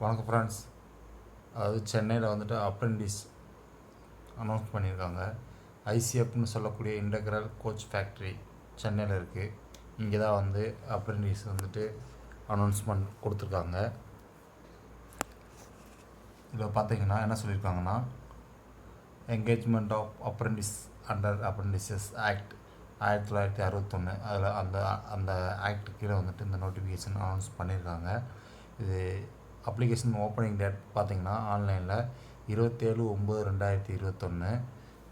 வணக்கம் ஃப்ரெண்ட்ஸ். அதாவது சென்னையில் வந்துட்டு அப்ரெண்டிஸ் அனௌன்ஸ் பண்ணியிருக்காங்க. ஐசிஎஃப்னு சொல்லக்கூடிய இன்டெக்ரல் கோச் ஃபேக்ட்ரி சென்னையில் இருக்குது. இங்கே தான் வந்து அப்ரெண்டிஸ் வந்துட்டு அனௌன்ஸ்மெண்ட் கொடுத்துருக்காங்க. இதில் பார்த்தீங்கன்னா என்ன சொல்லியிருக்காங்கன்னா, engagement of apprentice under apprentices act 1961, அதில் அந்த அந்த ஆக்ட் கீழே வந்துட்டு இந்த நோட்டிஃபிகேஷன் அனௌன்ஸ் பண்ணியிருக்காங்க. இது அப்ளிகேஷன் ஓப்பனிங் டேட் பார்த்திங்கன்னா ஆன்லைனில் 27/9/2021.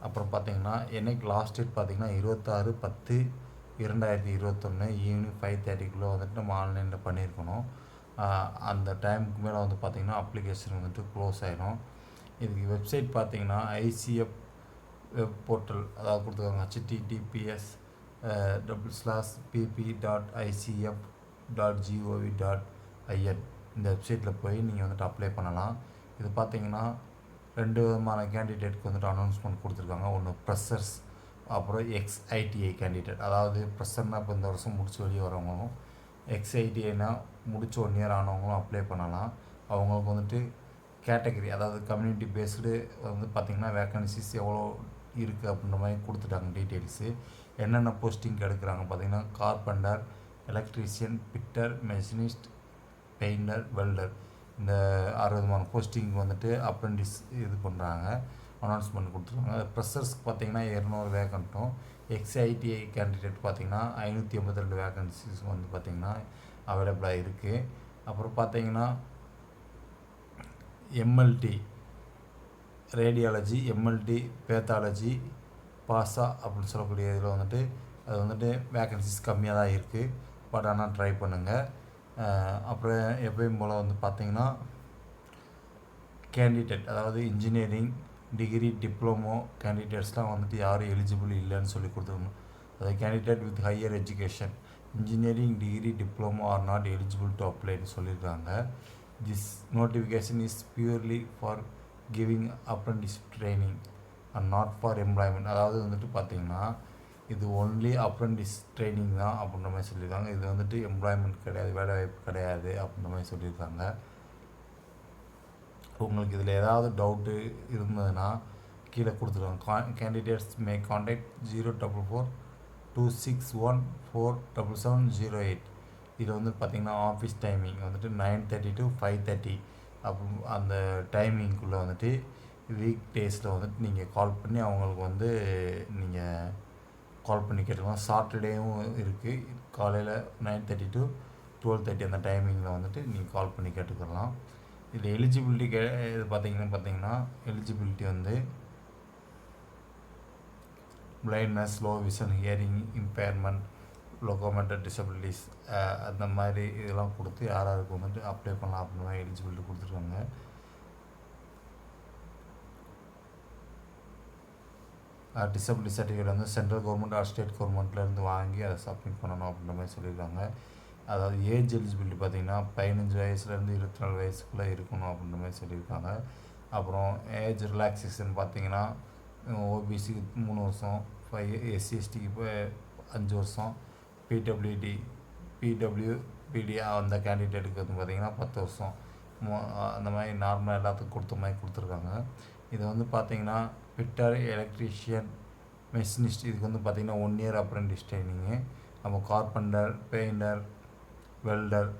அப்புறம் பார்த்திங்கன்னா என்னைக்கு லாஸ்ட் டேட் பார்த்திங்கன்னா 26/10/2021 ஈவினிங் 5:30 வந்துட்டு நம்ம ஆன்லைனில் பண்ணியிருக்கணும். அந்த டைமுக்கு மேலே வந்து பார்த்திங்கன்னா அப்ளிகேஷன் வந்துட்டு க்ளோஸ் ஆகிடும். இதுக்கு வெப்சைட் பார்த்திங்கன்னா ஐசிஎஃப் வெப் போர்ட்டல், அதாவது கொடுத்துருக்காங்க https://pp.icf.gov.in. இந்த வெப்சைட்டில் போய் நீங்கள் வந்துட்டு அப்ளை பண்ணலாம். இது பார்த்திங்கன்னா 2 விதமான கேண்டிடேட்க்கு வந்துட்டு அனௌன்ஸ்மெண்ட் கொடுத்துருக்காங்க. ஒன்று ப்ரெஷர்ஸ், அப்புறம் எக்ஸ்ஐடிஐ கேண்டிடேட். அதாவது ப்ரெஷர்னால் இப்போ இந்த வருஷம் முடிச்சு வெளியே வரவங்களும், எக்ஸ்ஐடிஐனா முடிச்சு 1 இயர் ஆனவங்களும் அப்ளை பண்ணலாம். அவங்களுக்கு வந்துட்டு கேட்டகரி, அதாவது கம்யூனிட்டி பேஸ்டு வந்து பார்த்திங்கன்னா வேக்கன்சிஸ் எவ்வளோ இருக்குது அப்படின்ற மாதிரி கொடுத்துட்டாங்க டீட்டெயில்ஸு. என்னென்ன போஸ்டிங் எடுக்கிறாங்க பார்த்திங்கன்னா carpenter, electrician, bitter, machinist, painter, welder, இந்த 6 விதமான போஸ்டிங் வந்துட்டு அப்ரெண்டிஸ் இது பண்ணுறாங்க, அனௌன்ஸ்மெண்ட் கொடுத்துருக்காங்க. ப்ரெஷர்ஸ்க்கு பார்த்திங்கன்னா 200 வேக்கண்ட்டும், எக்ஸ்ஐடிஐ கேண்டிடேட் பார்த்திங்கன்னா 582 வேக்கன்சிஸ் வந்து பார்த்திங்கன்னா அவைலபிளாக இருக்குது. அப்புறம் பார்த்திங்கன்னா எம்எல்டி ரேடியாலஜி, எம்எல்டி பேத்தாலஜி, பாஸா அப்படின்னு சொல்லக்கூடிய இதில் வந்துட்டு அது வந்துட்டு வேக்கன்சிஸ் கம்மியாக தான் இருக்குது. பட் ஆனால் ட்ரை பண்ணுங்கள். அப்புறம் எப்பயும் போல் வந்து பார்த்திங்கன்னா கேண்டிடேட், அதாவது இன்ஜினியரிங் டிகிரி, டிப்ளமோ கேண்டிடேட்ஸ்லாம் வந்துட்டு யாரும் எலிஜிபிள் இல்லைன்னு சொல்லி கொடுத்துருக்கணும். அதாவது candidate with higher education, engineering degree, diploma are not eligible to அப்ளைன்னு சொல்லியிருக்காங்க. This notification is purely for giving apprentice training and not for employment. அதாவது வந்துட்டு பார்த்திங்கன்னா இது ஒன்லி அப்ரெண்டிஸ் ட்ரைனிங் தான் அப்படின்ற மாதிரி சொல்லியிருக்காங்க. இது வந்துட்டு எம்ப்ளாய்மெண்ட் கிடையாது, வேலை வாய்ப்பு கிடையாது அப்படின்ற மாதிரி சொல்லியிருக்காங்க. உங்களுக்கு இதில் ஏதாவது டவுட்டு இருந்ததுன்னா கீழே கொடுத்துருவாங்க. கேண்டிடேட்ஸ் மே கான்டாக்ட் 04426147708. இதில் வந்து பார்த்திங்கன்னா ஆஃபீஸ் டைமிங் வந்துட்டு 9:30 to 5:30 அப்போ அந்த டைமிங்குள்ளே வந்துட்டு வீக் டேஸில் வந்துட்டு நீங்கள் கால் பண்ணி அவங்களுக்கு வந்து நீங்கள் கால் பண்ணி கேட்டுக்கலாம். சாட்டர்டேவும் இருக்குது, காலையில் 9:30 to 12:30 அந்த டைமிங்கில் வந்துட்டு நீங்கள் கால் பண்ணி கேட்டுக்கலாம். இது எலிஜிபிலிட்டி இது பார்த்திங்கன்னா எலிஜிபிலிட்டி வந்து blindness, low vision, hearing impairment, locomotor disabilities, அந்த மாதிரி இதெல்லாம் கொடுத்து யாராருக்கு வந்துட்டு அப்ளை பண்ணலாம் அப்படின்ற மாதிரி எலிஜிபிலிட்டி கொடுத்துருக்காங்க. டிசபிலிட்டி சர்டிஃபிகேட் வந்து சென்ட்ரல் கவர்மெண்ட் ஆர் ஸ்டேட் கவர்மெண்ட்லேருந்து வாங்கி அதை சப்மிட் பண்ணணும் அப்படின்ற மாதிரி சொல்லியிருக்காங்க. அதாவது ஏஜ் எலிஜிபிலிட்டி பார்த்திங்கன்னா 15 வயசுலேருந்து 24 வயசுக்குள்ளே இருக்கணும் அப்படின்ற மாதிரி சொல்லியிருக்காங்க. அப்புறம் ஏஜ் ரிலாக்ஸேஷன் பார்த்திங்கன்னா ஓபிசிக்கு 3 வருஷம், எஸ்சி/எஸ்டிக்கு இப்போ 5 வருஷம், பிடபிள்யூபிடி அந்த கேண்டிடேட்டுக்கு வந்து பார்த்திங்கன்னா 10 வருஷம், அந்த மாதிரி நார்மலாக எல்லாத்துக்கும் கொடுத்த மாதிரி கொடுத்துருக்காங்க. இது வந்து பார்த்திங்கன்னா பிட்டர், எலக்ட்ரீஷியன், மெஷினிஸ்ட், இதுக்கு வந்து பார்த்திங்கன்னா 1 இயர் அப்ரெண்டிஸ் ட்ரைனிங்கு. அப்புறம் கார்பெண்டர், பெயிண்டர், வெல்டர்,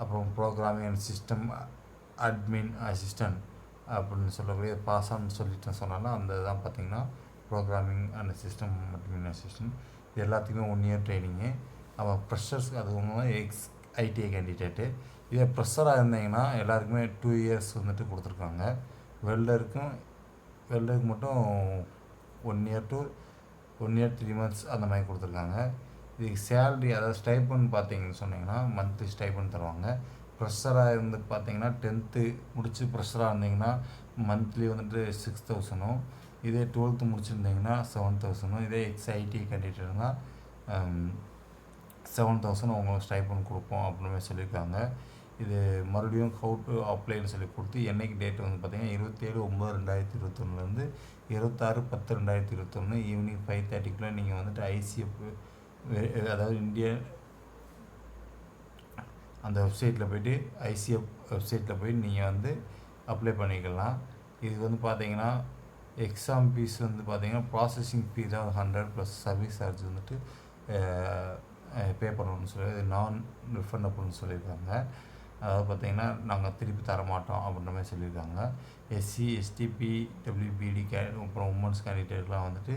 அப்புறம் programming and system admin assistant அப்படின்னு சொல்லக்கூடிய பாஸான்னு சொல்லிட்டு சொன்னாலும் அந்த தான் பார்த்திங்கன்னா programming and system admin assistant. இது எல்லாத்துக்குமே 1 இயர் ட்ரைனிங்கு. அப்புறம் ப்ரெஷர்ஸ்க்கு அது எக்ஸ்ஐடிஐ கேண்டிடேட்டு. இதே ப்ரெஷராக இருந்தீங்கன்னா எல்லாருக்குமே 2 இயர்ஸ் வந்துட்டு கொடுத்துருக்காங்க. வெல்டருக்கு மட்டும் 1 இயர் to 1 இயர் 3 months அந்த மாதிரி கொடுத்துருக்காங்க. இதுக்கு சேல்ரி, அதாவது ஸ்டைப்பன் பார்த்தீங்கன்னு சொன்னிங்கன்னா மந்த்லி ஸ்டைப்பன் தருவாங்க. ப்ரெஷராக இருந்து பார்த்தீங்கன்னா 10th முடித்து ப்ரெஷராக இருந்தீங்கன்னா மந்த்லி வந்துட்டு 6,000. இதே 12th முடிச்சுருந்தீங்கன்னா 7,000. இதே எக்ஸ்ஐடி கேண்டிடேட்னா 7,000 உங்களுக்கு ஸ்டைப்பன் கொடுப்போம் அப்படின்னு மாதிரி சொல்லியிருக்காங்க. இது மறுபடியும் ஹவு டு அப்ளைன்னு சொல்லி கொடுத்து என்னைக்கு டேட் வந்து பார்த்திங்கன்னா 27/9/2021 26/10/2021 ஈவினிங் 5:30 நீங்கள் வந்துட்டு ஐசிஎஃப், அதாவது இந்தியன் அந்த வெப்சைட்டில் போய்ட்டு ஐசிஎஃப் வெப்சைட்டில் போய் நீங்கள் வந்து அப்ளை பண்ணிக்கலாம். இது வந்து பார்த்தீங்கன்னா எக்ஸாம் ஃபீஸ் வந்து பார்த்தீங்கன்னா ப்ராசஸிங் ஃபீ தான் 100 ப்ளஸ் சர்வீஸ் சார்ஜ் வந்துட்டு பே பண்ணணும்னு சொல்லி இது நான் ரிஃபண்டபுள்னு சொல்லியிருக்காங்க. அதாவது பார்த்தீங்கன்னா நாங்கள் திருப்பி தரமாட்டோம் அப்படின்ற மாதிரி சொல்லியிருக்காங்க. எஸ்சி எஸ்டி பிடபிள்யூபிடி அப்புறம் உமன்ஸ் கேண்டிடேட்லாம் வந்துட்டு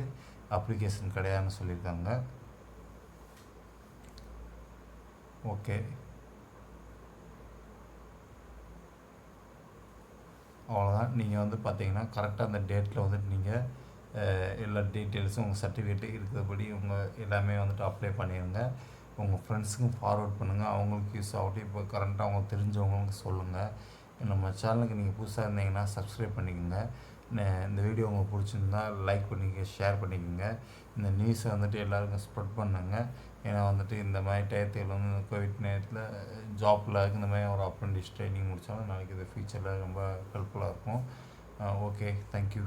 அப்ளிகேஷன் கிடையாதுன்னு சொல்லியிருக்காங்க. ஓகே, அவ்வளோதான். நீங்கள் வந்து பார்த்தீங்கன்னா கரெக்டாக அந்த டேட்டில் வந்துட்டு நீங்கள் எல்லா டீட்டெயில்ஸும் உங்கள் சர்டிஃபிகேட்டு இருக்கிறபடி உங்கள் எல்லாமே வந்துட்டு அப்ளை பண்ணிடுங்க. உங்கள் ஃப்ரெண்ட்ஸுக்கும் ஃபார்வர்ட் பண்ணுங்கள், அவங்களுக்கு யூஸ் ஆகட்டும். இப்போ கரண்ட்டாக அவங்க தெரிஞ்சவங்களுக்கு சொல்லுங்கள். நம்ம சேனலுக்கு நீங்கள் புதுசாக இருந்தீங்கன்னா சப்ஸ்கிரைப் பண்ணிக்கோங்க. இந்த வீடியோ உங்களுக்கு பிடிச்சிருந்தா லைக் பண்ணிக்க, ஷேர் பண்ணிக்கோங்க. இந்த நியூஸை வந்துட்டு எல்லாருக்கும் ஸ்ப்ரெட் பண்ணுங்க. ஏன்னா வந்துட்டு இந்த மாதிரி டயத்தில் வந்து இந்த கோவிட் நேரத்தில் ஜாப்பில் இந்த மாதிரி ஒரு அப்ரெண்டிஸ் ட்ரைனிங் முடித்தாலும் நாளைக்கு இது ஃபியூச்சரில் ரொம்ப ஹெல்ப்ஃபுல்லாக இருக்கும். Okay, thank you.